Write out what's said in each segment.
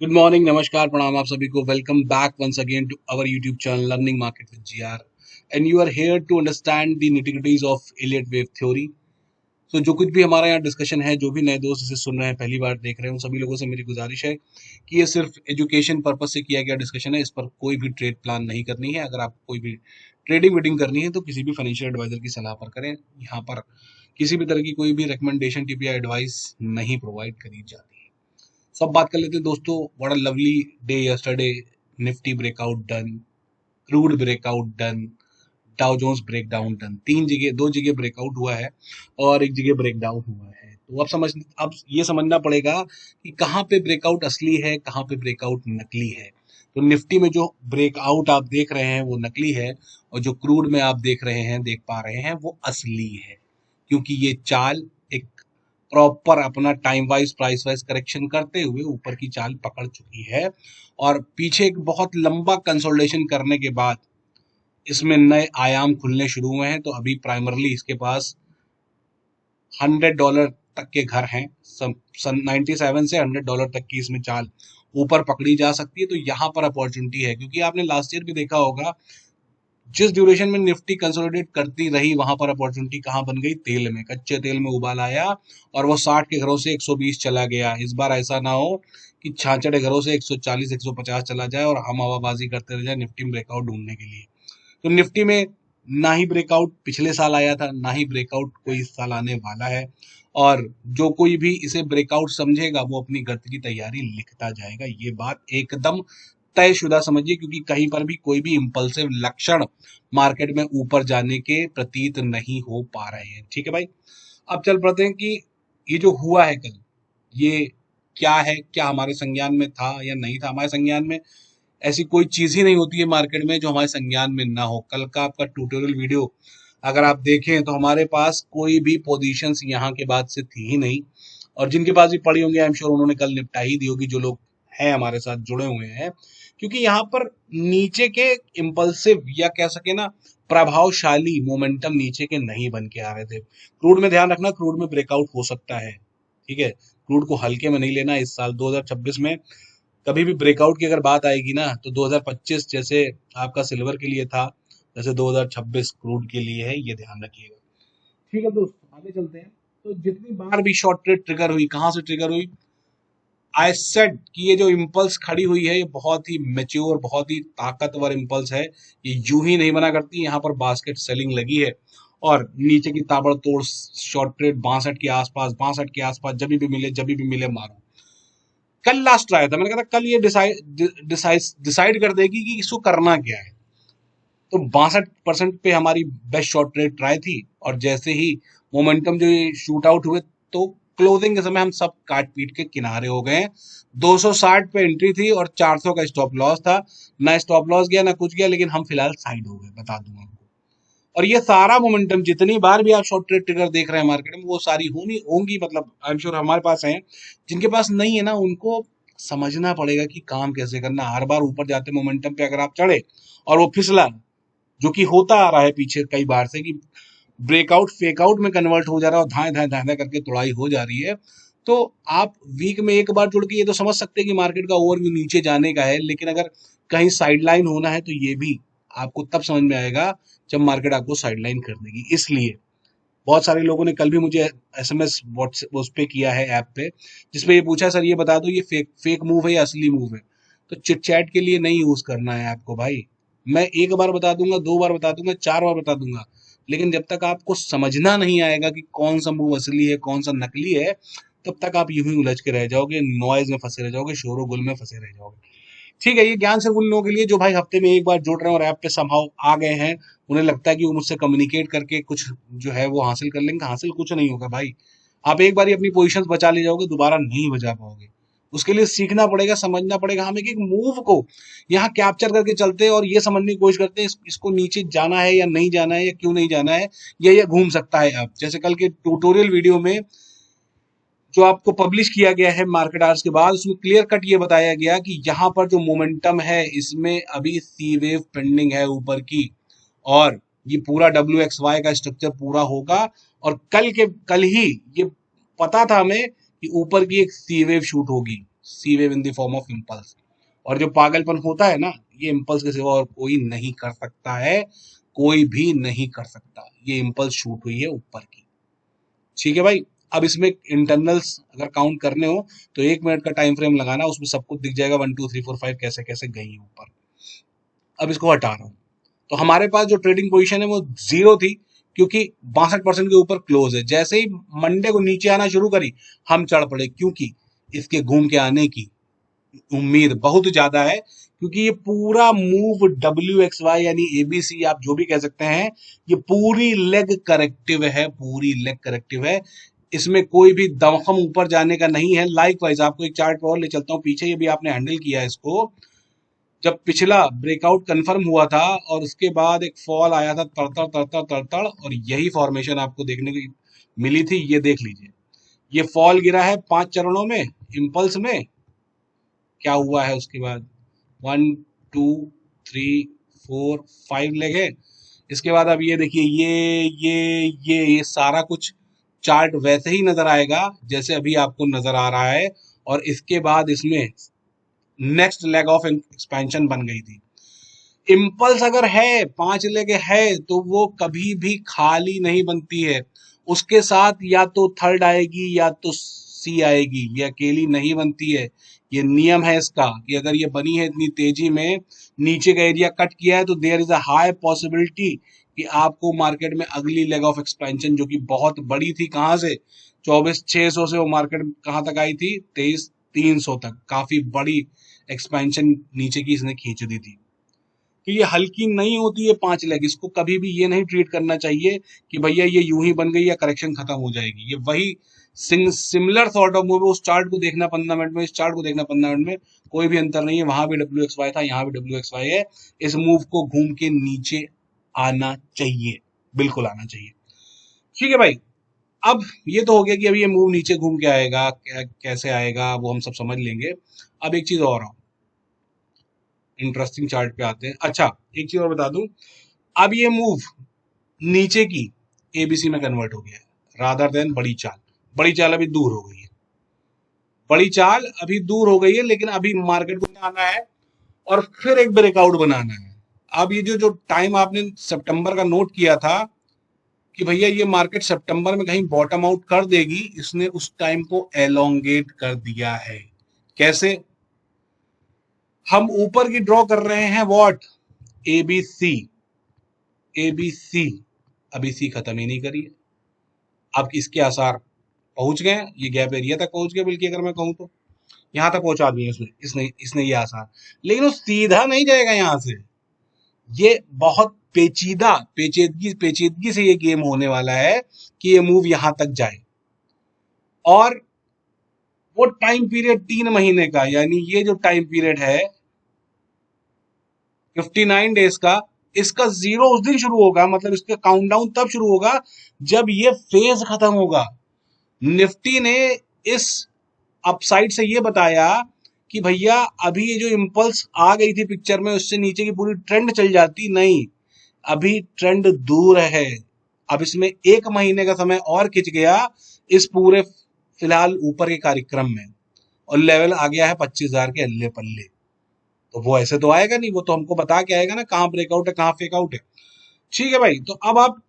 Good morning, नमस्कार, प्रणाम आप सभी को। Welcome back once again to our YouTube channel learning market with GR and you are here to understand the nitty gritties of Elliott wave theory. तो जो कुछ भी हमारा यहाँ डिस्कशन है, जो भी नए दोस्त इसे सुन रहे हैं, पहली बार देख रहे हैं, उन सभी लोगों से मेरी गुजारिश है कि ये सिर्फ एजुकेशन पर्पज से किया गया डिस्कशन है। इस पर कोई भी ट्रेड प्लान नहीं करनी है। अगर आपको कोई भी ट्रेडिंग वीडिंग करनी है तो किसी भी फाइनेंशियल एडवाइजर की सलाह पर करें। यहाँ पर किसी भी तरह की कोई भी रिकमेंडेशन टिप या एडवाइस नहीं प्रोवाइड करी जाती है। सब बात कर लेते हैं दोस्तों। What a lovely day yesterday. Nifty breakout done, crude breakout done, Dow Jones breakdown done. तीन जगह, दो जगह ब्रेकआउट हुआ है और एक जगह ब्रेकडाउन हुआ है। तो अब ये समझना पड़ेगा कि कहाँ पे ब्रेकआउट असली है, कहाँ पे ब्रेकआउट नकली है। तो निफ्टी में जो ब्रेकआउट आप देख रहे हैं वो नकली है, और जो क्रूड में आप देख रहे हैं, देख पा रहे हैं, वो असली है। क्योंकि ये चाल एक प्रॉपर अपना time wise price wise correction करते हुए ऊपर की चाल पकड़ चुकी है, और पीछे एक बहुत लंबा कंसोलिडेशन करने के बाद इसमें नए आयाम खुलने शुरू हुए हैं। तो अभी प्राइमरली इसके पास $100 तक के घर हैं। सन 97 से $100 तक की इसमें चाल ऊपर पकड़ी जा सकती है। तो यहाँ पर अपॉर्चुनिटी है, क्योंकि आपने लास्ट ईयर भी देखा होगा, जिस ड्यूरेशन में निफ्टी कंसोलिडेट करती रही, वहां पर अपॉर्चुनिटी कहाँ बन गई? तेल में, कच्चे तेल में उबाल आया और वो 60 के घरों से 120 चला गया। इस बार ऐसा ना हो कि 66 के घरों से 140 150 चला जाए और हम हवाबाजी करते रह जाए निफ्टी में ब्रेकआउट ढूंढने के लिए। तो निफ्टी में ना ही ब्रेकआउट पिछले साल आया था, ना ही ब्रेकआउट कोई इस साल आने वाला है। और जो कोई भी इसे ब्रेकआउट समझेगा वो अपनी गत की तैयारी लिखता जाएगा। ये बात एकदम तयशुदा समझिए, क्योंकि कहीं पर भी कोई भी इम्पल्सिव लक्षण मार्केट में ऊपर जाने के प्रतीत नहीं हो पा रहे हैं। ठीक है भाई, अब चल पड़ते हैं कि ये जो हुआ है कल, ये क्या है? क्या हमारे संज्ञान में था या नहीं था? हमारे संज्ञान में ऐसी कोई चीज ही नहीं होती है मार्केट में जो हमारे संज्ञान में ना हो। कल का आपका ट्यूटोरियल वीडियो अगर आप देखें तो हमारे पास कोई भी पोजीशंस यहाँ के बाद से थी ही नहीं, और जिनके पास भी पड़ी होंगी आई एम श्योर उन्होंने कल निपटा ही दी होगी, जो लोग हैं हमारे साथ जुड़े हुए हैं। क्योंकि यहाँ पर नीचे के इम्पल्सिव या कह सके ना प्रभावशाली मोमेंटम नीचे के नहीं बन के आ रहे थे। क्रूड में ध्यान रखना, क्रूड में ब्रेकआउट हो सकता है। ठीक है, क्रूड को हल्के में नहीं लेना। इस साल 2026 में कभी भी ब्रेकआउट की अगर बात आएगी ना, तो 2025 जैसे आपका सिल्वर के लिए था, जैसे 2026 क्रूड के लिए है, ये ध्यान रखिएगा। ठीक है दोस्त, आगे चलते हैं। तो जितनी बार भी शॉर्ट ट्रेड ट्रिगर हुई, कहाँ से ट्रिगर हुई? आई सेड कि ये जो इम्पल्स खड़ी हुई है, ये बहुत ही मेच्योर, बहुत ही ताकतवर इम्पल्स है। ये यूं ही नहीं बना करती। यहाँ पर बास्केट सेलिंग लगी है और नीचे की ताबड़तोड़ शॉर्ट ट्रेड 62 के आसपास, 62 के आसपास जब भी मिले मारो। कल लास्ट ट्राई था, मैंने कहा था कल ये डिसाइड कर देगी कि इसको करना क्या है। तो 62% पे हमारी बेस्ट शॉर्ट ट्रेड ट्राई थी, और जैसे ही मोमेंटम जो ये शूट आउट हुए, तो क्लोजिंग के समय हम सब काट पीट के किनारे हो गए। 260 पे एंट्री थी और 400 का स्टॉप लॉस था। ना स्टॉप लॉस गया ना कुछ गया, लेकिन हम फिलहाल साइड हो गए, बता दूंगा आपको। और ये सारा मोमेंटम, जितनी बार भी आप शॉर्ट ट्रेड ट्रिगर देख रहे हैं मार्केट में, वो सारी होनी होंगी, मतलब आई एम श्योर हमारे पास हैं। जिनके पास नहीं है ना, उनको समझना पड़ेगा कि काम कैसे करना। हर बार ऊपर जाते मोमेंटम पे अगर आप चढ़े और वो फिसला, जो कि होता आ रहा है पीछे कई बार से, कि ब्रेकआउट फेकआउट में कन्वर्ट हो जा रहा है और धाए धाए धाए धाए करके तोड़ाई हो जा रही है, तो आप वीक में एक बार जुड़ के ये तो समझ सकते हैं कि मार्केट का ओवरव्यू नीचे जाने का है। लेकिन अगर कहीं साइडलाइन होना है, तो ये भी आपको तब समझ में आएगा जब मार्केट आपको साइडलाइन कर देगी। इसलिए बहुत सारे लोगों ने कल भी मुझे एसएमएस व्हाट्सएप उस पे किया है, ऐप पे, जिसपे ये पूछा, सर ये बता दो ये फेक फेक मूव है या असली मूव है। तो चिट चैट के लिए नहीं यूज करना है आपको भाई। मैं एक बार बता दूंगा, दो बार बता दूंगा, चार बार बता दूंगा, लेकिन जब तक आपको समझना नहीं आएगा कि कौन सा मूव असली है कौन सा नकली है, तब तक आप यूं ही उलझ के रह जाओगे, नॉइज में फंसे रह जाओगे, शोर गुल में फंसे रह जाओगे। ठीक है, ये ज्ञान सिर्फ उन लोगों के लिए जो भाई हफ्ते में एक बार जुड़ रहे हैं और ऐप पे संभाव आ गए हैं। उन्हें लगता है कि वो मुझसे कम्युनिकेट करके कुछ जो है वो हासिल कर लेंगे। हासिल कुछ नहीं होगा भाई। आप एक बार ही अपनी पोजीशंस बचा ले जाओगे, दोबारा नहीं बचा पाओगे। उसके लिए सीखना पड़ेगा, समझना पड़ेगा। हम एक एक मूव को यहाँ कैप्चर करके चलते हैं और ये समझने की कोशिश करते हैं इसको नीचे जाना है या नहीं जाना है, या क्यों नहीं जाना है, या ये घूम सकता है। अब जैसे कल के ट्यूटोरियल वीडियो में जो आपको पब्लिश किया गया है मार्केट आवर्स के बाद, उसमें क्लियर कट ये बताया गया कि यहाँ पर जो मोमेंटम है, इसमें अभी सी वेव पेंडिंग है ऊपर की, और ये पूरा WXY का स्ट्रक्चर पूरा होगा। और कल ही ये पता था हमें कि ऊपर की एक सी वेव शूट होगी। Sea wave in the form of impulse. और जो पागलपन होता है ना, ये इम्पल्स के सिवा और कोई नहीं कर सकता है, कोई भी नहीं कर सकता। ये इम्पल्स शूट हुई है ऊपर की। ठीक है भाई। अब इसमें इंटरनल्स अगर काउंट करने हो तो 1 मिनट का टाइम फ्रेम लगाना, उसमें सबको दिख जाएगा 1 2 3 4 5 कैसे कैसे गई है ऊपर। अब इसको हटा रहा हूं, तो हमारे पास जो ट्रेडिंग पोजीशन है वो जीरो थी, क्योंकि 62% के ऊपर क्लोज है। जैसे ही मंडे को नीचे आना शुरू करी, हम चढ़ पड़े, क्योंकि इसके घूम के आने की उम्मीद बहुत ज्यादा है। क्योंकि ये पूरा मूव WXY यानी ABC आप जो भी कह सकते हैं, ये पूरी लेग करेक्टिव है, पूरी लेग करेक्टिव है। इसमें कोई भी दमखम ऊपर जाने का नहीं है। लाइक वाइज आपको एक चार्ट और ले चलता हूं पीछे, ये भी आपने हैंडल किया है इसको। जब पिछला ब्रेकआउट कंफर्म हुआ था और उसके बाद एक फॉल आया था तड़तड़ तड़तड़ तड़तड़, और यही फॉर्मेशन आपको देखने की मिली थी। ये देख लीजिए, ये फॉल गिरा है 5 चरणों में, इम्पल्स में। क्या हुआ है उसके बाद? 1 2 3 4 5 लेग है। इसके बाद अब ये देखिए, ये सारा कुछ चार्ट वैसे ही नजर आएगा जैसे अभी आपको नजर आ रहा है। और इसके बाद इसमें नेक्स्ट लेग ऑफ एक्सपेंशन बन गई थी। इम्पल्स अगर है, 5 लेग है, तो वो कभी भी खाली नहीं बनती है। उसके साथ या तो थर्ड आएगी या तो सी आएगी, ये अकेली नहीं बनती है। ये नियम है इसका कि अगर ये बनी है इतनी तेजी में, नीचे का एरिया कट किया है, तो there is a high possibility कि आपको मार्केट में अगली लेग ऑफ एक्सपेंशन, जो कि बहुत बड़ी थी, कहां से 24,600 से वो मार्केट कहां तक आई थी? 23,300 तक। काफी बड़ी एक्सपेंशन नीचे की इसने खींच दी थी। कि ये हल्की नहीं होती है 5 लेग। इसको कभी भी ये नहीं ट्रीट करना चाहिए कि भैया ये यूं ही बन गई या करेक्शन खत्म हो जाएगी। ये वही सिमिलर सॉर्ट ऑफ मूव। उस चार्ट को देखना 15 मिनट में, इस चार्ट को देखना 15 मिनट में, कोई भी अंतर नहीं है। वहां भी WXY था, यहाँ भी WXY है। इस मूव को घूम के नीचे आना चाहिए, बिल्कुल आना चाहिए। ठीक है भाई। अब ये तो हो गया कि अभी ये मूव नीचे घूम के आएगा, कैसे आएगा वो हम सब समझ लेंगे। अब एक चीज और इंटरेस्टिंग चार्ट पे आते हैं। अच्छा, एक चीज और बता दूं, अब ये मूव नीचे की ABC में कन्वर्ट हो गया है, रादर देन बड़ी चाल। बड़ी चाल अभी दूर हो गई है, बड़ी चाल अभी दूर हो गई है, लेकिन अभी मार्केट को आना है और फिर एक ब्रेकआउट बनाना है। अब ये जो जो टाइम आपने सितंबर का नोट किया था कि भैया ये मार्केट सितंबर में कहीं बॉटम आउट कर देगी, इसने उस टाइम को एलोंगेट कर दिया है। कैसे? हम ऊपर की ड्रॉ कर रहे हैं व्हाट? ABC। ABC अभी सी खत्म ही नहीं करी है। अब इसके आसार पहुंच गए हैं, ये गैप एरिया तक पहुंच गए, बल्कि अगर मैं कहूं तो यहां तक पहुंचा दिए उसने, इसने ये आसार। लेकिन वो सीधा नहीं जाएगा यहां से। ये बहुत पेचीदगी से ये गेम होने वाला है कि ये मूव यहां तक जाए। और वो टाइम पीरियड 3 महीने का, यानी ये जो टाइम पीरियड है 59 डेज का, इसका जीरो उस दिन शुरू होगा, मतलब इसका काउंटडाउन तब शुरू होगा जब ये फेज खत्म होगा। निफ्टी ने इस अपसाइड से ये बताया कि भैया अभी ये जो इम्पल्स आ गई थी पिक्चर में, उससे नीचे की पूरी ट्रेंड चल जाती, नहीं, अभी ट्रेंड दूर है। अब इसमें 1 महीने का समय और खिंच गया इस पूरे फिलहाल ऊपर के कार्यक्रम में, और लेवल आ गया है 25,000 के अल्ले पल्ले। तो वो ऐसे तो आएगा नहीं, वो तो हमको बता के आएगा ना कहाँ ब्रेकआउट है कहाँ फेक आउट है। ठीक है भाई। तो अब आप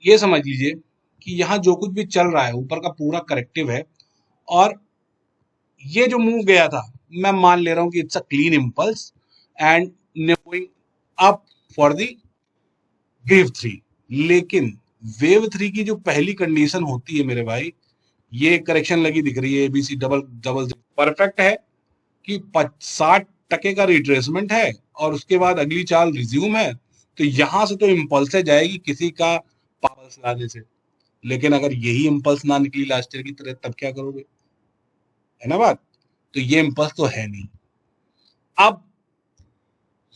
ये समझ लीजिए कि यहाँ जो कुछ भी चल रहा है ऊपर का पूरा करेक्टिव है, और ये जो मूव गया था, मैं मान ले रहा हूं कि it's a clean impulse and going up for the wave 3। लेकिन वेव 3 की जो पहली कंडीशन होती है मेरे भाई, ये करेक्शन लगी दिख रही है ABC डबल डबल परफेक्ट है कि 60% का रिट्रेसमेंट है और उसके बाद अगली चाल रिज्यूम है। तो यहां से तो इम्पल्स जाएगी किसी का पावल्स लाने से। लेकिन अगर यही इम्पल्स ना निकली लास्ट ईयर की तरह, तब क्या करोगे? है ना बात? तो ये इम्पल्स तो है नहीं। अब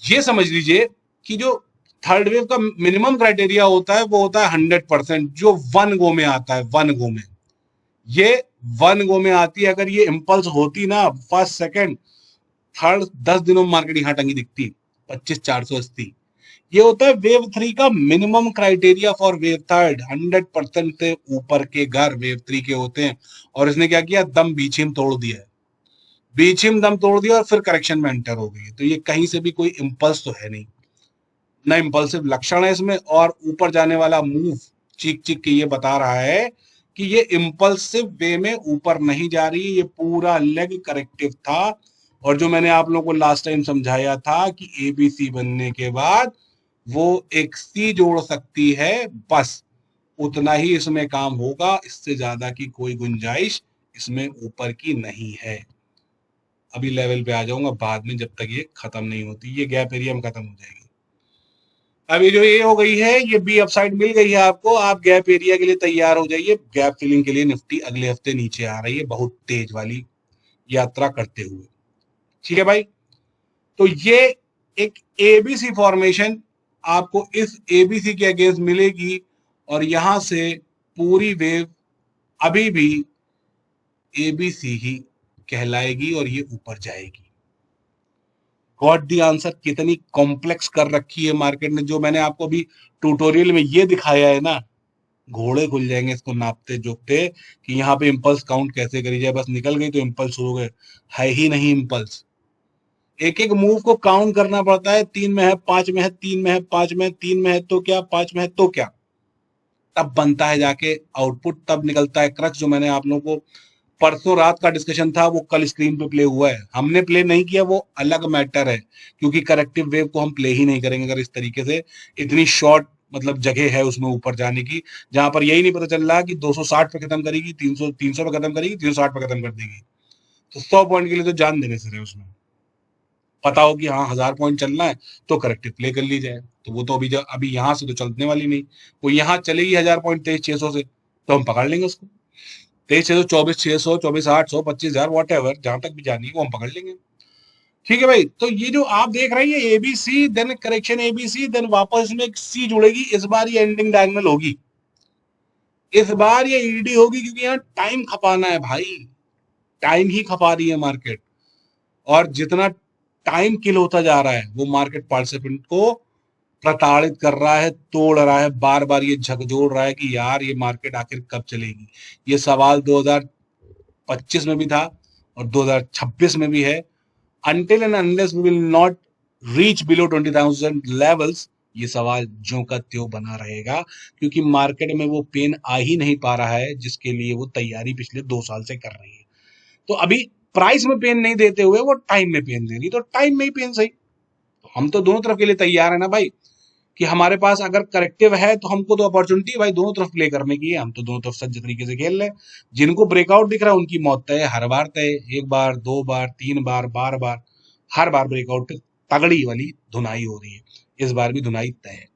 ये समझ लीजिए कि जो थर्ड वेव का मिनिमम क्राइटेरिया होता है वो होता है 100%, जो 1 गो में आता है, 1 गो में। ये 1 गो में आती है। अगर ये इम्पल्स होती ना फर्स्ट सेकंड थर्ड, 10 दिनों में मार्केट यहां टंगी दिखती 25,480। ये होता है वेव 3 का minimum criteria for wave third. 100% से ऊपर के घर वेव 3 के होते हैं, और इसने क्या किया? दम बीच में तोड़ दिया है। बीच ही में दम तोड़ दिया और फिर करेक्शन में एंटर हो गई। तो ये कहीं से भी कोई इम्पल्स तो है नहीं, ना इम्पल्सिव लक्षण है इसमें, और ऊपर जाने वाला मूव चीख चीख के ये बता रहा है कि ये इम्पल्सिव वे में ऊपर नहीं जा रही है, ये पूरा लेग करेक्टिव था। और जो मैंने आप लोगों को लास्ट टाइम समझाया था कि एबीसी बनने के बाद वो एक सी जोड़ सकती है, बस उतना ही इसमें काम होगा, इससे ज्यादा की कोई गुंजाइश इसमें ऊपर की नहीं है। अभी लेवल पे आ जाऊंगा बाद में, जब तक ये खत्म नहीं होती, ये गैप एरिया में खत्म हो जाएगी। अभी जो ये हो गई है, ये बी अपसाइड मिल गई है आपको, आप गैप एरिया के लिए तैयार हो जाइए। गैप फिलिंग के लिए निफ्टी अगले हफ्ते नीचे आ रही है, बहुत तेज वाली यात्रा करते हुए। ठीक है भाई, तो ये एक एबीसी फॉर्मेशन आपको इस एबीसी के अगेंस्ट मिलेगी, और यहां से पूरी वेव अभी भी एबीसी ही कहलाएगी और ये ऊपर जाएगी। Got the answer? कितनी कॉम्प्लेक्स कर रखी है मार्केट ने, जो मैंने आपको अभी ट्यूटोरियल में ये दिखाया है ना, घोड़े खुल जाएंगे इसको नापते जोकते कि यहाँ पे इम्पल्स काउंट कैसे करी जाए। बस निकल गई तो इम्पल्स हो गए, है ही नहीं इम्पल्स। एक एक मूव को काउंट करना पड़ता है, 3 में है, 5 में है, 3 में है, 5 में है, 3 में है तो क्या, 5 में है तो क्या, तब बनता है जाके आउटपुट, तब निकलता है क्रक्स। जो मैंने आप लोगों को परसों रात का डिस्कशन था वो कल स्क्रीन पे प्ले हुआ है, हमने प्ले नहीं किया वो अलग मैटर है, क्योंकि करेक्टिव वेव को हम प्ले ही नहीं करेंगे अगर इस तरीके से इतनी शॉर्ट मतलब जगह है उसमें ऊपर जाने की, जहां पर यही नहीं पता चल रहा कि 260 पे खत्म करेगी, 300 पे खत्म करेगी, 360 पे खत्म कर देगी। तो 100 पॉइंट के लिए तो जान देने से रहे उसमें, पता हो कि हाँ 1000 पॉइंट चलना है तो करेक्टिव प्ले कर ली जाए। तो वो तो अभी यहाँ से तो चलने वाली नहीं, वो यहाँ चलेगी 1000 पॉइंट 23,600 से, तो हम पकड़ लेंगे उसको। 23,600, 24,600, 24,800, 25,000, वॉट एवर, जहां तक भी जानी है वो हम पकड़ लेंगे। ठीक है भाई, तो ये जो आप देख रहे हैं ये ABC, then correction ABC, then वापस में एक सी जुड़ेगी। इस बार ये एंडिंग डायगोनल होगी, इस बार ये ईडी होगी, क्योंकि यहाँ टाइम खपाना है भाई, टाइम ही खपा रही है मार्केट। और जितना टाइम किल होता जा रहा है वो मार्केट पार्टिसिपेंट को प्रताड़ित कर रहा है, तोड़ रहा है, बार बार ये झकझोर रहा है कि यार ये मार्केट आखिर कब चलेगी। ये सवाल 2025 में भी था और 2026 में भी है। Until and unless we will not reach below 20,000 levels, ये सवाल ज्यों का त्यों बना रहेगा, क्योंकि मार्केट में वो पेन आ ही नहीं पा रहा है जिसके लिए वो तैयारी पिछले 2 साल से कर रही है। तो अभी प्राइस में पेन नहीं देते हुए वो टाइम में पेन दे रही, तो टाइम में ही पेन सही। तो हम तो दोनों तरफ के लिए तैयार है ना भाई, कि हमारे पास अगर करेक्टिव है तो हमको तो अपॉर्चुनिटी भाई दोनों तरफ प्ले करने की है, हम तो दोनों तरफ सज्ज तरीके से खेल रहे हैं। जिनको ब्रेकआउट दिख रहा है उनकी मौत तय है, हर बार तय, 1 बार 2 बार 3 बार, बार बार, हर बार ब्रेकआउट तगड़ी वाली धुनाई हो रही है, इस बार भी धुनाई तय है।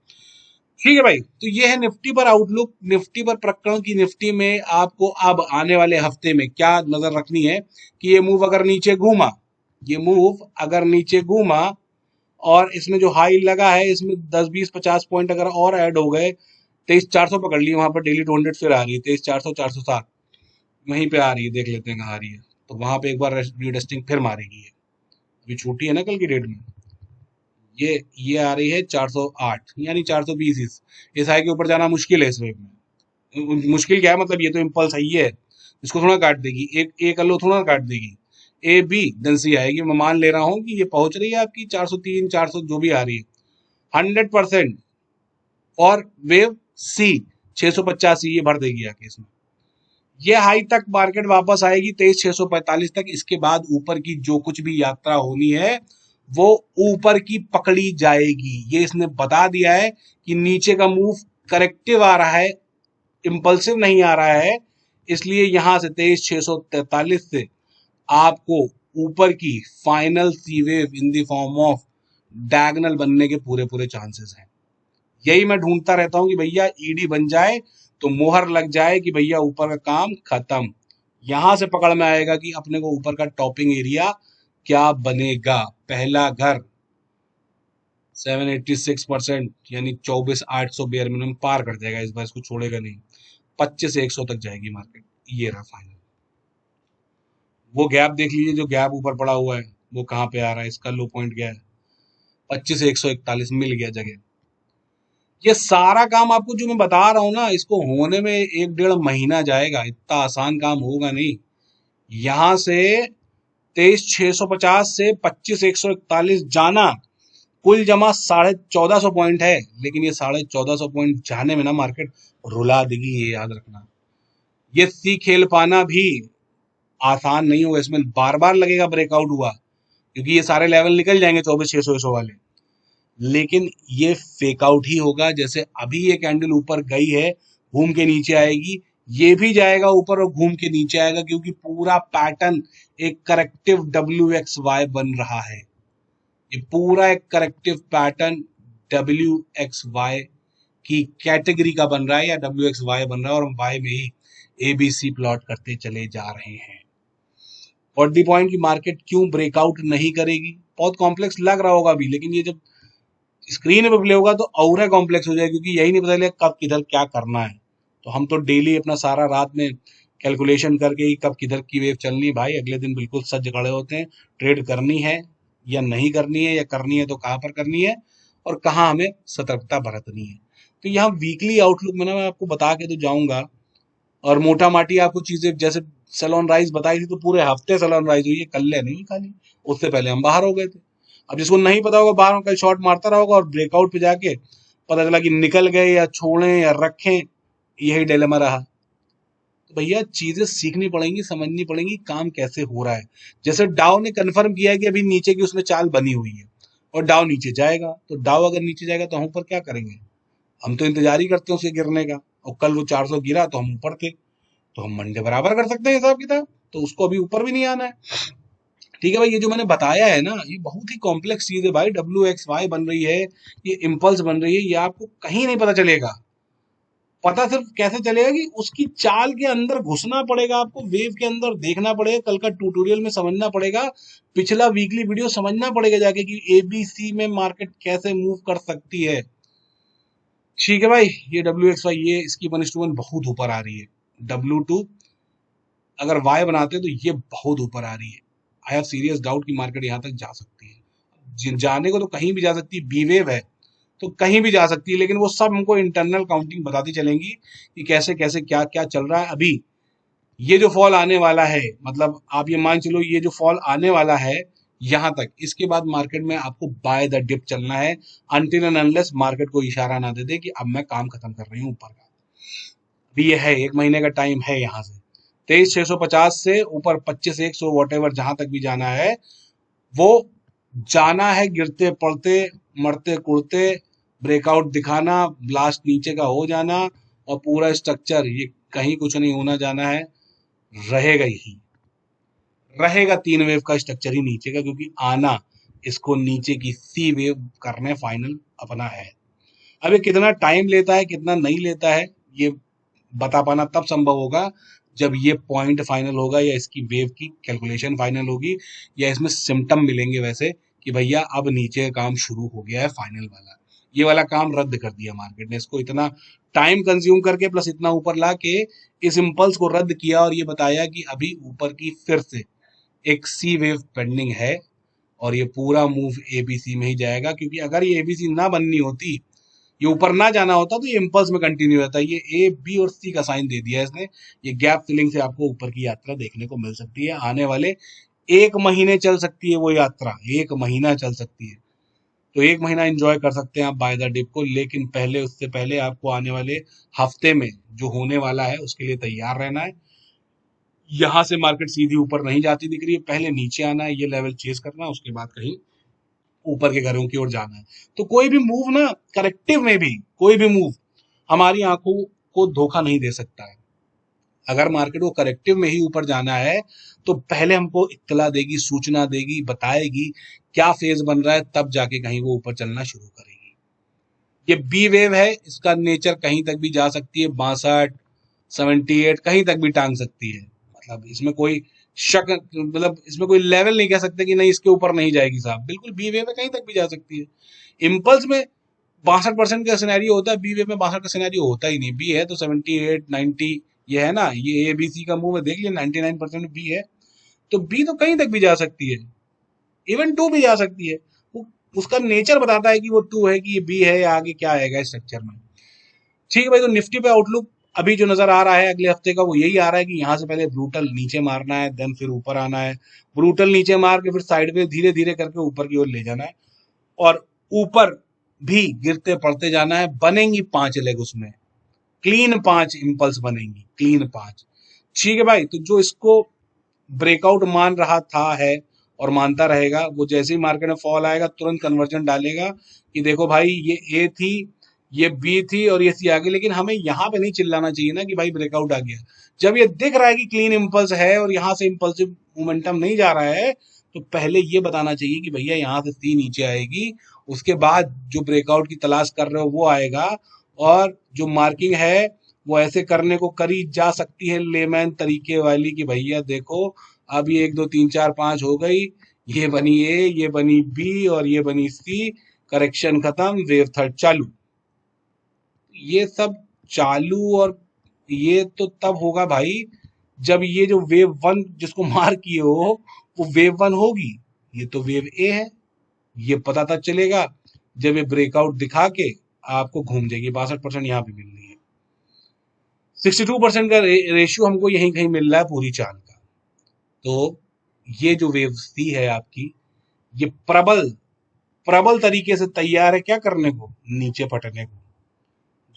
ठीक है भाई, तो ये है निफ्टी पर आउटलुक, निफ्टी पर प्रकरण की। निफ्टी में आपको अब आने वाले हफ्ते में क्या नजर रखनी है कि ये मूव अगर नीचे घूमा, ये मूव अगर नीचे घूमा और इसमें जो हाई लगा है इसमें 10 20 50 पॉइंट अगर और ऐड हो गए, 23,400 पकड़ लिए, वहां पर डेली 200 फिर आ रही है 23,400 407, वहीं पे आ रही है, देख लेते हैं कहाँ आ रही है। तो वहां पे एक बार रीटेस्टिंग फिर मारेगी ये, अभी छूटी है ना कल की डेट में। ये आ रही है 408 यानी 420, इस हाई के ऊपर जाना मुश्किल है इस वेव में। मुश्किल क्या है मतलब, ये तो इम्पल्स है, ये है, इसको थोड़ा काट देगी, एक एक अल्लो थोड़ा काट देगी, ए बी देन सी आएगी। मैं मान ले रहा हूँ कि ये पहुंच रही है आपकी 403 400 जो भी आ रही है 100%, और वेव सी 685 ये भर देगी आके इसमें। ये हाई तक मार्केट वापस आएगी 23,645 तक, इसके बाद ऊपर की जो कुछ भी यात्रा होनी है वो ऊपर की पकड़ी जाएगी। ये इसने बता दिया है कि नीचे का मूव करेक्टिव आ रहा है, इंपल्सिव नहीं आ रहा है, इसलिए यहां से 23,643 से आपको ऊपर की final C wave in the form of diagonal बनने के पूरे पूरे चांसेस हैं। यही मैं ढूंढता रहता हूं कि भैया ईडी बन जाए तो मोहर लग जाए कि भैया ऊपर का काम खत्म। यहां से पकड़ में आएगा कि अपने को ऊपर का टॉपिंग एरिया क्या बनेगा। पहला घर 786% यानी 24,800 बेयर मिनिमम पार कर जाएगा इस बार, इसको छोड़ेगा नहीं, 25,100 तक जाएगी मार्केट। ये रहा फाइनल। वो गैप देख लीजिए, जो गैप ऊपर पड़ा हुआ है वो कहाँ पे आ रहा है, इसका लो पॉइंट क्या है, 25,141 मिल गया जगह। ये सारा काम आपको जो मैं बता रहा हूं ना, इसको होने में 1 डेढ़ महीना जाएगा, इतना आसान काम होगा नहीं। यहां से 23,650 से 25,141 जाना, कुल जमा 1450 पॉइंट है। लेकिन ये 1450 पॉइंट जाने में ना मार्केट रुला देगी, ये याद रखना। ये सी खेल पाना भी आसान नहीं होगा, इसमें बार बार लगेगा ब्रेकआउट हुआ, क्योंकि ये सारे लेवल निकल जाएंगे 24,600 वाले, लेकिन ये फेक आउट ही होगा। जैसे अभी ये कैंडल ऊपर गई है, घूम के नीचे आएगी, ये भी जाएगा ऊपर और घूम के नीचे आएगा, क्योंकि पूरा पैटर्न एक करेक्टिव WXY बन रहा है। ये पूरा एक करेक्टिव पैटर्न WXY की कैटेगरी का बन रहा है, या WXY बन रहा है, और हम Y में ही ABC प्लॉट करते चले जा रहे हैं। और दी पॉइंट की मार्केट क्यों ब्रेकआउट नहीं करेगी, बहुत कॉम्प्लेक्स लग रहा होगा अभी, लेकिन ये जब स्क्रीन पे प्ले होगा तो और कॉम्प्लेक्स हो जाएगा, क्योंकि यही नहीं पता चलेगा कब किधर क्या करना है। तो हम तो डेली अपना सारा रात में कैलकुलेशन करके ही कब किधर की वेव चलनी है भाई, अगले दिन बिल्कुल सज खड़े होते हैं, ट्रेड करनी है या नहीं करनी है, या करनी है तो कहाँ पर करनी है और कहाँ हमें सतर्कता बरतनी है। तो यहाँ वीकली आउटलुक में ना मैं आपको बता के तो जाऊंगा, और मोटा माटी आपको चीजें, जैसे सैलॉन राइज बताई थी तो पूरे हफ्ते सैलॉन राइज हुई है, कल नहीं खाली, उससे पहले हम बाहर हो गए थे। अब जिसको नहीं पता होगा बाहर में कल शॉर्ट मारता रहा होगा, और ब्रेकआउट पे जाके पता चला कि निकल गए या छोड़ें या रखें, यही डिलेमा रहा। तो भैया चीजें सीखनी पड़ेंगी, समझनी पड़ेंगी काम कैसे हो रहा है। जैसे डाउ ने कंफर्म किया है कि अभी नीचे की उसमें चाल बनी हुई है और डाउ नीचे जाएगा, तो डाउ अगर नीचे जाएगा तो हम ऊपर क्या करेंगे, हम तो इंतजार ही करते हैं उसके गिरने का। और कल वो 400 गिरा तो हम ऊपर थे, तो हम मंडे बराबर कर सकते हैं हिसाब किताब, तो उसको अभी ऊपर भी नहीं आना है। ठीक है भाई, ये जो मैंने बताया है ना, ये बहुत ही कॉम्प्लेक्स चीज है भाई। WXY बन रही है, ये इम्पल्स बन रही है, ये आपको कहीं नहीं पता चलेगा। पता सिर्फ कैसे चलेगा कि उसकी चाल के अंदर घुसना पड़ेगा, आपको वेव के अंदर देखना पड़ेगा, कल का ट्यूटोरियल में समझना पड़ेगा, पिछला वीकली वीडियो समझना पड़ेगा जाके कि ABC में मार्केट कैसे मूव कर सकती है। ठीक है भाई, ये WXY, ये इसकी 1:1 बहुत ऊपर आ रही है। W2 अगर Y बनाते तो ये बहुत ऊपर आ रही है। आई हैव सीरियस डाउट कि मार्केट यहाँ तक जा सकती है। जाने को तो कहीं भी जा सकती है, बी वेव है तो कहीं भी जा सकती है, लेकिन वो सब हमको इंटरनल काउंटिंग बताती चलेंगी कि कैसे कैसे क्या क्या चल रहा है। अभी ये जो फॉल आने वाला है, मतलब आप ये मान चलो ये जो फॉल आने वाला है यहाँ तक, इसके बाद मार्केट में आपको बाय द डिप चलना है, अनटिल एंड अनलेस मार्केट को इशारा ना दे दे कि अब मैं काम खत्म कर रही हूँ ऊपर का। अभी ये है 1 महीने का टाइम है, यहाँ से 23,650 से ऊपर 25,100 वॉट एवर जहां तक भी जाना है वो जाना है, गिरते पड़ते मरते कुड़ते ब्रेकआउट दिखाना, ब्लास्ट नीचे का हो जाना, और पूरा स्ट्रक्चर ये कहीं कुछ नहीं होना जाना है, रहेगा ही रहेगा। 3 वेव का स्ट्रक्चर ही नीचे का, क्योंकि आना इसको नीचे की सी वेव करने फाइनल अपना है। अब ये कितना टाइम लेता है कितना नहीं लेता है, ये बता पाना तब संभव होगा जब ये पॉइंट फाइनल होगा, या इसकी वेव की कैलकुलेशन फाइनल होगी, या इसमें सिम्टम मिलेंगे वैसे कि भैया अब नीचे काम शुरू हो गया है फाइनल वाला। ये वाला काम रद्द कर दिया मार्केट ने, इसको इतना टाइम कंज्यूम करके प्लस इतना ऊपर ला के इस इम्पल्स को रद्द किया, और ये बताया कि अभी ऊपर की फिर से एक सी वेव पेंडिंग है, और ये पूरा मूव ABC में ही जाएगा। क्योंकि अगर ये ABC ना बननी होती, ये ऊपर ना जाना होता, तो ये इम्पल्स में कंटिन्यू रहता है। ये A, B और C का साइन दे दिया है इसने। ये गैप फिलिंग से आपको ऊपर की यात्रा देखने को मिल सकती है, आने वाले 1 महीने चल सकती है वो यात्रा, 1 महीना चल सकती है। तो 1 महीना एंजॉय कर सकते हैं आप बाय द डिप को, लेकिन पहले उससे पहले आपको आने वाले हफ्ते में जो होने वाला है उसके लिए तैयार रहना है। यहाँ से मार्केट सीधी ऊपर नहीं जाती दिख रही है, पहले नीचे आना है, ये लेवल चेस करना है, उसके बाद कहीं ऊपर के घरों की ओर जाना है। तो कोई भी मूव ना, करेक्टिव में भी कोई भी मूव हमारी आंखों को धोखा नहीं दे सकता है। अगर मार्केट को करेक्टिव में ही ऊपर जाना है तो पहले हमको इत्तला देगी, सूचना देगी, बताएगी क्या फेज बन रहा है, तब जाके कहीं वो ऊपर चलना शुरू करेगी। ये बी वेव है, इसका नेचर कहीं तक भी जा सकती है, 62, 78 कहीं तक भी टांग सकती है। मतलब इसमें कोई शक, मतलब इसमें कोई लेवल नहीं कह सकते कि नहीं इसके ऊपर नहीं जाएगी साहब, बिल्कुल बी वेव में कहीं तक भी जा सकती है। इम्पल्स में 62% का सिनेरियो होता है, बी वेव में 62 का सिनेरियो होता ही नहीं। बी है तो 78, 90 ये है ना, ये ABC का मूव है, देख लिया 99% बी है, तो बी तो कहीं तक भी जा सकती है, इवन 2 भी जा सकती है। वो उसका नेचर बताता है कि वो 2 है कि ये बी है, या आगे क्या आएगा स्ट्रक्चर में। ठीक है भाई, तो निफ्टी पे आउटलुक अभी जो नजर आ रहा है अगले हफ्ते का वो यही आ रहा है कि यहाँ से पहले ब्रूटल नीचे मारना है, देन फिर ऊपर आना है, ब्रूटल नीचे मार के फिर साइड में धीरे धीरे करके ऊपर की ओर ले जाना है, और ऊपर भी गिरते पड़ते जाना है। बनेंगी 5 लेग उसमें, क्लीन 5 इंपल्स बनेंगी, क्लीन 5। ठीक है भाई, तो जो इसको ब्रेकआउट मान रहा था है और मानता रहेगा, वो जैसे ही मार्केट में फॉल आएगा तुरंत कन्वर्जन डालेगा कि देखो भाई ये ए थी, ये बी थी और ये सी आ गई। लेकिन हमें यहाँ पे नहीं चिल्लाना चाहिए ना कि भाई ब्रेकआउट आ गया। जब ये दिख रहा है कि क्लीन इंपल्स है और यहाँ से इंपल्सिव मोमेंटम नहीं जा रहा है, तो पहले ये बताना चाहिए कि भैया यहाँ से सी नीचे आएगी, उसके बाद जो ब्रेकआउट की तलाश कर रहे हो वो आएगा। और जो मार्किंग है वो ऐसे करने को करी जा सकती है लेमैन तरीके वाली कि भैया देखो अब ये 1 2 3 4 5 हो गई, ये बनी ए, ये बनी बी और ये बनी सी, करेक्शन खत्म, वेव थर्ड चालू। ये सब चालू और ये तो तब होगा भाई जब ये जो वेव वन जिसको मार किए हो वो वेव वन होगी, ये तो वेव ए है। ये पता तब चलेगा जब ये ब्रेकआउट दिखा के आपको घूम जाएगी। 62% यहाँ पे मिल रही है, 62% का रेशियो हमको यहीं कहीं मिल रहा है पूरी चाल का। तो ये जो वेव सी है आपकी, ये प्रबल प्रबल तरीके से तैयार है क्या करने को, नीचे पटने को।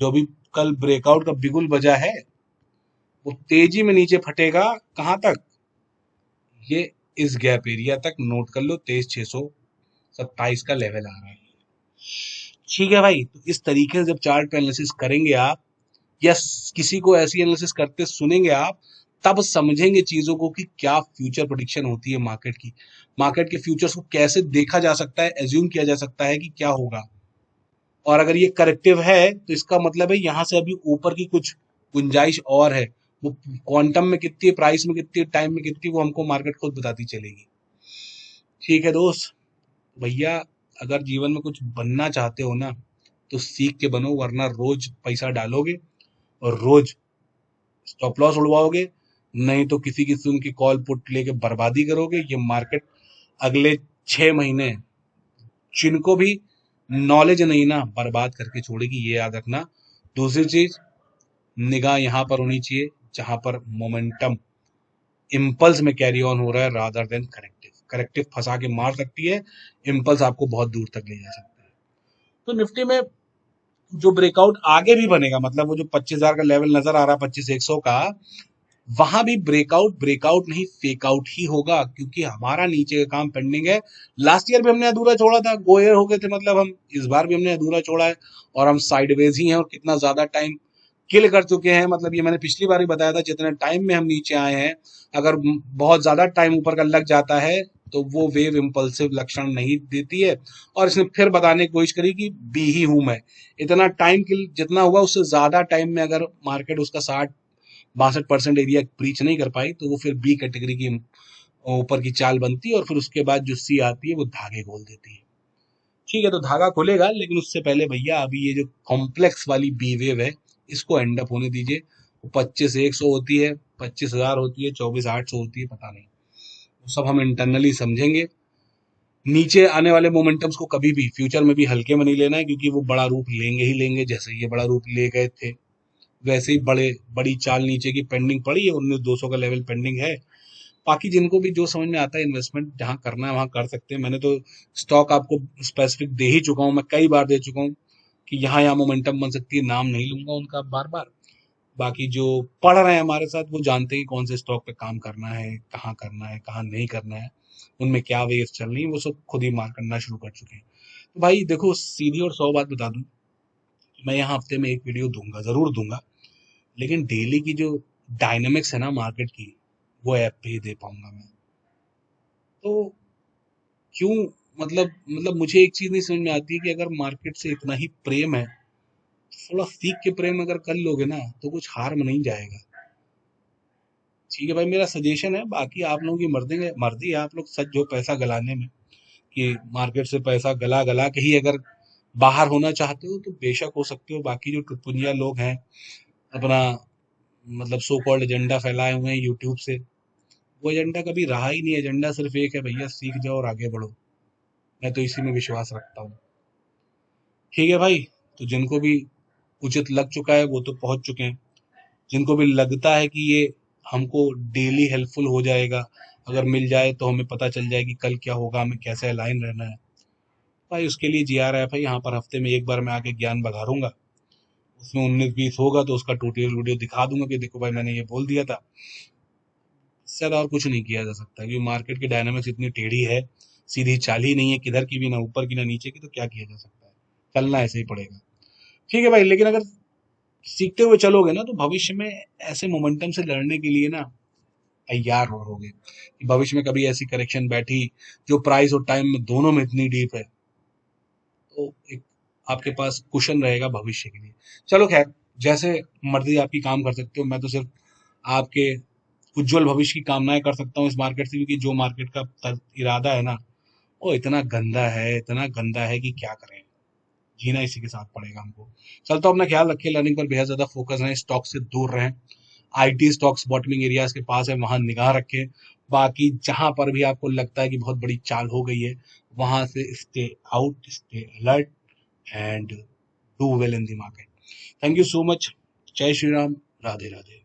जो भी कल ब्रेकआउट का बिगुल बजा है वो तेजी में नीचे फटेगा। कहां तक, ये इस गैप एरिया तक नोट कर लो, 23,627 का लेवल आ रहा है। ठीक है भाई, तो इस तरीके से जब चार्ट पे एनालिसिस करेंगे आप, या किसी को ऐसी एनालिसिस करते सुनेंगे आप, तब समझेंगे चीजों को कि क्या फ्यूचर प्रेडिक्शन होती है मार्केट की। मार्केट के फ्यूचर्स को कैसे देखा जा सकता है, एज्यूम किया जा सकता है कि क्या होगा। और अगर ये करेक्टिव है तो इसका मतलब है यहाँ से अभी ऊपर की कुछ गुंजाइश और है। वो क्वांटम में कितनी है, प्राइस में कितनी है, टाइम में कितनी, वो हमको मार्केट खुद बताती चलेगी। ठीक है दोस्त, भैया अगर जीवन में कुछ बनना चाहते हो ना तो सीख के बनो, वरना रोज पैसा डालोगे और रोज स्टॉप लॉस उड़वाओगे, नहीं तो किसी किस्म की कॉल पुट लेके बर्बादी करोगे। ये मार्केट अगले 6 महीने जिनको भी नॉलेज नहीं ना बर्बाद करके छोड़ेगी, ये याद रखना। दूसरी चीज, निगाह यहाँ पर होनी चाहिए जहां पर मोमेंटम इम्पल्स में कैरी ऑन हो रहा है रादर देन करेक्टिव। करेक्टिव फंसा के मार सकती है, इम्पल्स आपको बहुत दूर तक ले जा सकता है। तो निफ्टी में जो ब्रेकआउट आगे भी बनेगा, मतलब वो जो 25,000 का लेवल नजर आ रहा है 25,100 का, वहां भी ब्रेकआउट ब्रेकआउट नहीं फेक आउट ही होगा, क्योंकि हमारा नीचे का काम पेंडिंग है। लास्ट ईयर भी हमने अधूरा छोड़ा था, गोयर हो गए थे, मतलब हम इस बार भी हमने अधूरा छोड़ा है और हम साइडवेज ही हैं और कितना ज्यादा टाइम किल कर चुके हैं। मतलब ये मैंने पिछली बार ही बताया था, जितने टाइम में हम नीचे आए हैं, अगर बहुत ज्यादा टाइम ऊपर का लग जाता है तो वो वेव इंपल्सिव लक्षण नहीं देती है। और इसने फिर बताने की कोशिश करी कि बी ही हूं मैं। इतना टाइम किल जितना हुआ उससे ज्यादा टाइम में अगर मार्केट उसका 60-62% एरिया ब्रीच नहीं कर पाई तो वो फिर बी कैटेगरी की ऊपर की चाल बनती है, और फिर उसके बाद जो सी आती है वो धागे खोल देती है। ठीक है, तो धागा खुलेगा, लेकिन उससे पहले भैया अभी ये जो कॉम्प्लेक्स वाली बी वेव है इसको एंड अप होने दीजिए। वो 25,100 होती है, 25,000 होती है, 24,800 होती है, पता नहीं, वो सब हम इंटरनली समझेंगे। नीचे आने वाले मोमेंटम्स को कभी भी फ्यूचर में भी हल्के में नहीं लेना है, क्योंकि वो बड़ा रूप लेंगे ही लेंगे। जैसे ये बड़ा रूप ले गए थे वैसे ही बड़ी चाल नीचे की पेंडिंग पड़ी है, 19,200 का लेवल पेंडिंग है। बाकी जिनको भी जो समझ में आता है इन्वेस्टमेंट जहां करना है वहां कर सकते हैं। मैंने तो स्टॉक आपको स्पेसिफिक दे ही चुका हूं, मैं कई बार दे चुका हूं कि यहाँ यहाँ मोमेंटम बन सकती है, नाम नहीं लूंगा उनका बार बार। बाकी जो पढ़ रहे हैं हमारे साथ वो जानते हैं कि कौन से स्टॉक पे काम करना है कहाँ नहीं करना है, उनमें क्या वेव्स चल रही है, वो सब खुद ही मार करना शुरू कर चुके हैं। तो भाई देखो, सीधी और 100 बात बता दूं, मैं यहाँ हफ्ते में एक वीडियो दूंगा, जरूर दूंगा, लेकिन डेली की जो डायनेमिक्स है ना मार्केट की, वो ऐप पे ही दे पाऊंगा मैं। तो क्यों, मतलब मुझे एक चीज नहीं समझ में आती है कि अगर मार्केट से इतना ही प्रेम है, थोड़ा सीख के प्रेम अगर कर लोगे ना तो कुछ हार में नहीं जाएगा। ठीक है भाई, मेरा सजेशन है, बाकी आप लोगों की मर्जी मर्जी है, आप लोग सच जो पैसा गलाने में कि मार्केट से पैसा गला गला के ही अगर बाहर होना चाहते हो तो बेशक हो सकते हो। बाकी जो टुटपुंजिया लोग हैं अपना मतलब सो कॉल्ड एजेंडा फैलाए हुए हैं यूट्यूब से, वो एजेंडा कभी रहा ही नहीं। एजेंडा सिर्फ एक है भैया, सीख जाओ और आगे बढ़ो। मैं तो इसी में विश्वास रखता हूँ। ठीक है भाई, तो जिनको भी उचित लग चुका है वो तो पहुंच चुके हैं, जिनको भी लगता है कि ये हमको डेली हेल्पफुल हो जाएगा, अगर मिल जाए तो हमें पता चल जाए कि कल क्या होगा, हमें कैसे अलाइन रहना है, भाई उसके लिए GRF है। यहाँ पर हफ्ते में एक बार मैं आके ज्ञान बघारूंगा, उसमें 19-20 होगा तो उसका ट्यूटोरियल वीडियो दिखा दूंगा कि देखो भाई मैंने ये बोल दिया था। इससे ज्यादा और कुछ नहीं किया जा सकता, क्योंकि मार्केट की डायनामिक्स इतनी टेढ़ी है, सीधी चाल ही नहीं है किधर की भी, ना ऊपर की ना नीचे की, तो क्या किया जा सकता है, चलना ऐसे ही पड़ेगा। ठीक है भाई, लेकिन अगर सीखते हुए चलोगे ना तो भविष्य में ऐसे मोमेंटम से लड़ने के लिए ना तैयार रहोगे कि भविष्य में कभी ऐसी करेक्शन बैठी जो प्राइस और टाइम में दोनों में इतनी डीप है, तो एक आपके पास कुशन रहेगा भविष्य के लिए। चलो खैर, जैसे मर्जी आपकी काम कर सकते हो, मैं तो सिर्फ आपके उज्जवल भविष्य की कामनाएं कर सकता हूँ इस मार्केट से, क्योंकि जो मार्केट का इरादा है ना, वो इतना गंदा है, इतना गंदा है कि क्या करें, जीना इसी के साथ पड़ेगा हमको। चलता हूं, अपना ख्याल रखिए, लर्निंग पर बेहद ज्यादा फोकस है, स्टॉक से दूर रहें, IT स्टॉक्स बॉटमिंग एरियाज के पास है वहां निगाह रखें, बाकी जहां पर भी आपको लगता है कि बहुत बड़ी चाल हो गई है, वहां से stay out, stay alert and do well in the market. Thank you so much. जय श्री राम, राधे राधे।